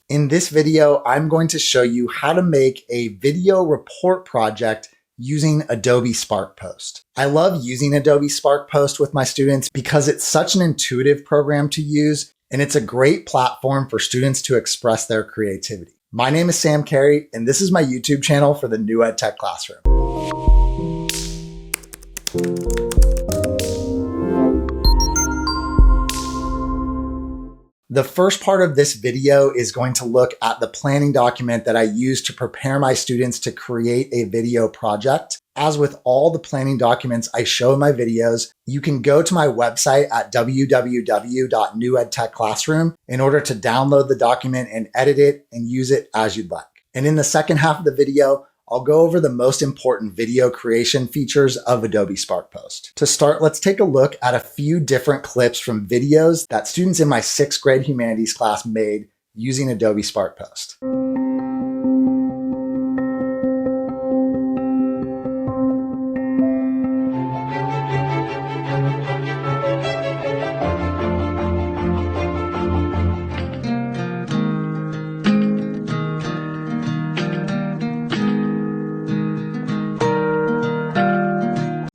In this video, I'm going to show you how to make a video report project using Adobe Spark Post. I love using Adobe Spark Post with my students because it's such an intuitive program to use, and it's a great platform for students to express their creativity. My name is Sam Carey, and this is my YouTube channel for the new EdTech classroom. The first part of this video is going to look at the planning document that I use to prepare my students to create a video project. As with all the planning documents I show in my videos, you can go to my website at www.newedtechclassroom in order to download the document and edit it and use it as you'd like. And in the second half of the video, I'll go over the most important video creation features of Adobe Spark Post. To start, let's take a look at a few different clips from videos that students in my 6th grade humanities class made using Adobe Spark Post.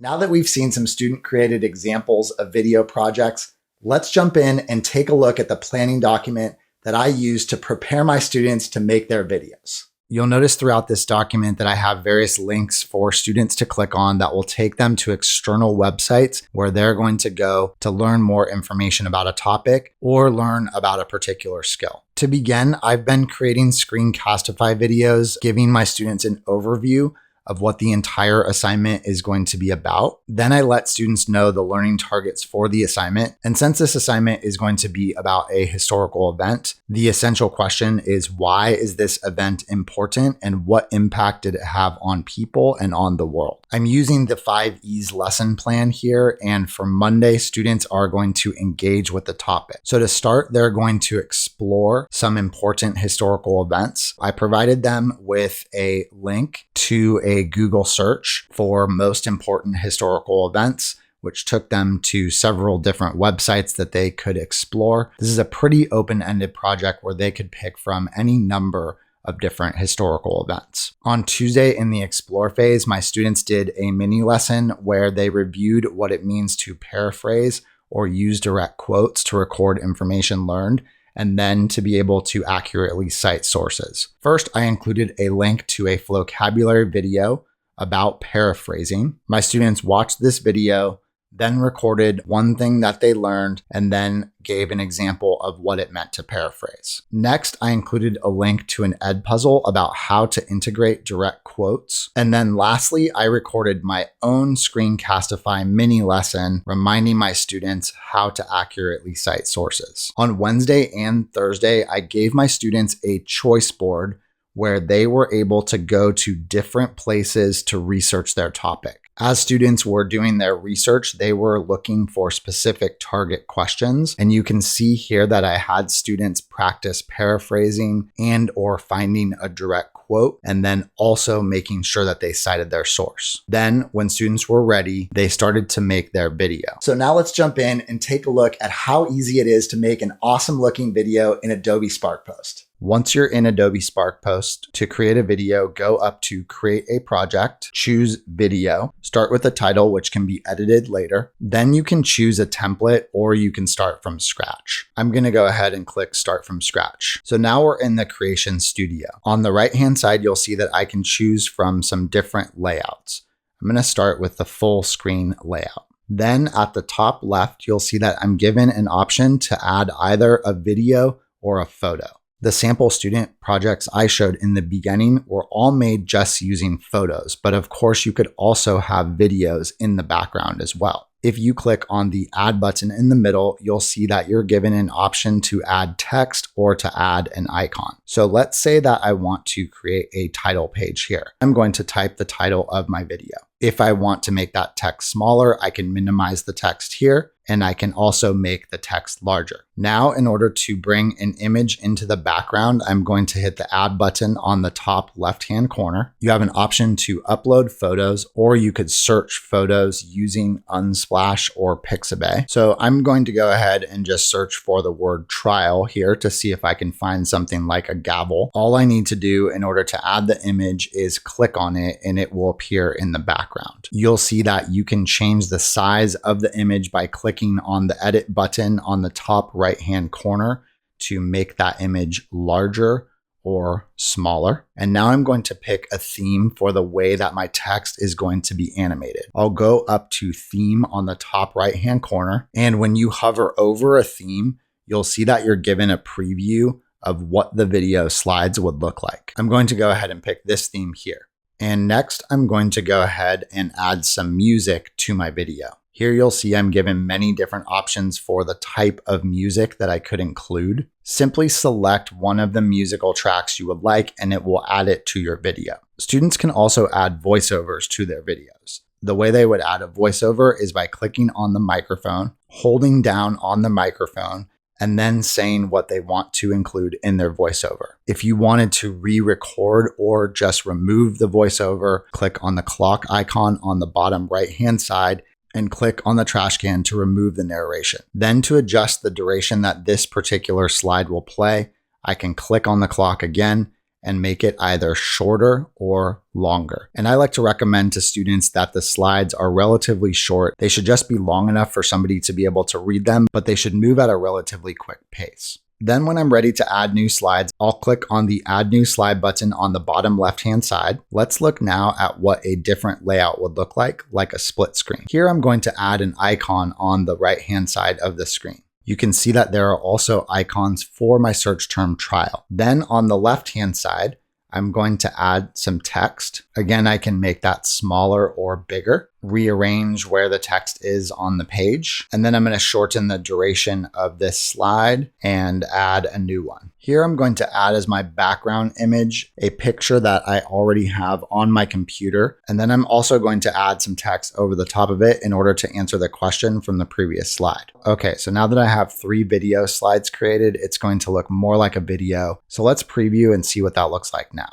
Now that we've seen some student-created examples of video projects, let's jump in and take a look at the planning document that I use to prepare my students to make their videos. You'll notice throughout this document that I have various links for students to click on that will take them to external websites where they're going to go to learn more information about a topic or learn about a particular skill. To begin, I've been creating Screencastify videos, giving my students an overview of what the entire assignment is going to be about. Then I let students know the learning targets for the assignment. And since this assignment is going to be about a historical event, the essential question is, why is this event important and what impact did it have on people and on the world? I'm using the 5 E's lesson plan here. And for Monday, students are going to engage with the topic. So to start, they're going to explore some important historical events. I provided them with a link to a Google search for most important historical events, which took them to several different websites that they could explore. This is a pretty open-ended project where they could pick from any number of different historical events. On Tuesday in the Explore phase, my students did a mini lesson where they reviewed what it means to paraphrase or use direct quotes to record information learned, and then to be able to accurately cite sources. First, I included a link to a vocabulary video about paraphrasing. My students watched this video, then recorded one thing that they learned, and then gave an example of what it meant to paraphrase. Next, I included a link to an Edpuzzle about how to integrate direct quotes. And then lastly, I recorded my own Screencastify mini lesson, reminding my students how to accurately cite sources. On Wednesday and Thursday, I gave my students a choice board where they were able to go to different places to research their topic. As students were doing their research, they were looking for specific target questions. And you can see here that I had students practice paraphrasing and or finding a direct quote, and then also making sure that they cited their source. Then when students were ready, they started to make their video. So now let's jump in and take a look at how easy it is to make an awesome looking video in Adobe Spark Post. Once you're in Adobe Spark Post, to create a video, go up to Create a Project, choose Video, start with a title, which can be edited later. Then you can choose a template or you can start from scratch. I'm going to go ahead and click Start from Scratch. So now we're in the Creation Studio. On the right-hand side, you'll see that I can choose from some different layouts. I'm going to start with the full screen layout. Then at the top left, you'll see that I'm given an option to add either a video or a photo. The sample student projects I showed in the beginning were all made just using photos, but of course you could also have videos in the background as well. If you click on the Add button in the middle, you'll see that you're given an option to add text or to add an icon. So let's say that I want to create a title page here. I'm going to type the title of my video. If I want to make that text smaller, I can minimize the text here, and I can also make the text larger. Now, in order to bring an image into the background, I'm going to hit the add button on the top left-hand corner. You have an option to upload photos, or you could search photos using Unsplash or Pixabay. So I'm going to go ahead and just search for the word trial here to see if I can find something like a gavel. All I need to do in order to add the image is click on it and it will appear in the background. You'll see that you can change the size of the image by clicking on the edit button on the top right-hand corner to make that image larger or smaller. And now I'm going to pick a theme for the way that my text is going to be animated. I'll go up to theme on the top right-hand corner. And when you hover over a theme, you'll see that you're given a preview of what the video slides would look like. I'm going to go ahead and pick this theme here. And next, I'm going to go ahead and add some music to my video. Here you'll see I'm given many different options for the type of music that I could include. Simply select one of the musical tracks you would like and it will add it to your video. Students can also add voiceovers to their videos. The way they would add a voiceover is by clicking on the microphone, holding down on the microphone, and then saying what they want to include in their voiceover. If you wanted to re-record or just remove the voiceover, click on the clock icon on the bottom right-hand side and click on the trash can to remove the narration. Then to adjust the duration that this particular slide will play, I can click on the clock again and make it either shorter or longer. And I like to recommend to students that the slides are relatively short. They should just be long enough for somebody to be able to read them, but they should move at a relatively quick pace. Then when I'm ready to add new slides, I'll click on the Add New Slide button on the bottom left-hand side. Let's look now at what a different layout would look like a split screen. Here I'm going to add an icon on the right-hand side of the screen. You can see that there are also icons for my search term trial. Then on the left-hand side, I'm going to add some text. Again, I can make that smaller or bigger, rearrange where the text is on the page, and then I'm going to shorten the duration of this slide and add a new one. Here I'm going to add as my background image a picture that I already have on my computer, and then I'm also going to add some text over the top of it in order to answer the question from the previous slide. Okay, so now that I have 3 video slides created, it's going to look more like a video. So let's preview and see what that looks like now.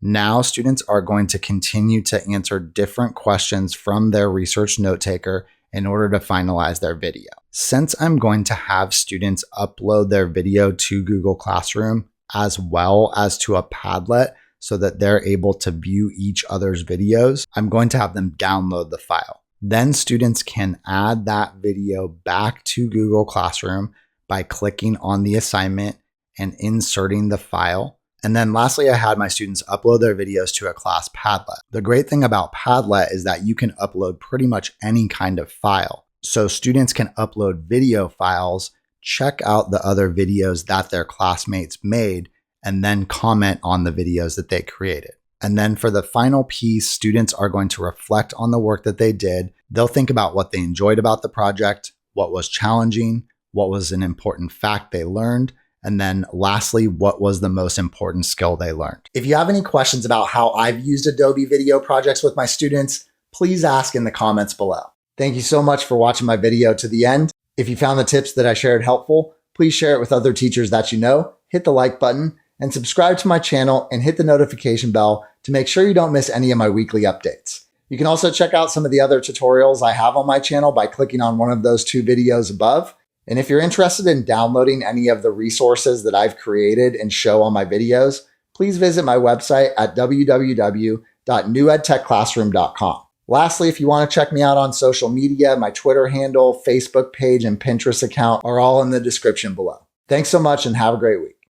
Now students are going to continue to answer different questions from their research note taker in order to finalize their video. Since I'm going to have students upload their video to Google Classroom as well as to a Padlet so that they're able to view each other's videos, I'm going to have them download the file. Then students can add that video back to Google Classroom by clicking on the assignment and inserting the file. And then lastly, I had my students upload their videos to a class Padlet. The great thing about Padlet is that you can upload pretty much any kind of file. So students can upload video files, check out the other videos that their classmates made, and then comment on the videos that they created. And then for the final piece, students are going to reflect on the work that they did. They'll think about what they enjoyed about the project, what was challenging, what was an important fact they learned, and then lastly, what was the most important skill they learned. If you have any questions about how I've used Adobe video projects with my students, please ask in the comments below. Thank you so much for watching my video to the end. If you found the tips that I shared helpful, please share it with other teachers that you know, hit the like button, and subscribe to my channel and hit the notification bell to make sure you don't miss any of my weekly updates. You can also check out some of the other tutorials I have on my channel by clicking on one of those 2 videos above. And if you're interested in downloading any of the resources that I've created and show on my videos, please visit my website at www.newedtechclassroom.com. Lastly, if you want to check me out on social media, my Twitter handle, Facebook page, and Pinterest account are all in the description below. Thanks so much and have a great week.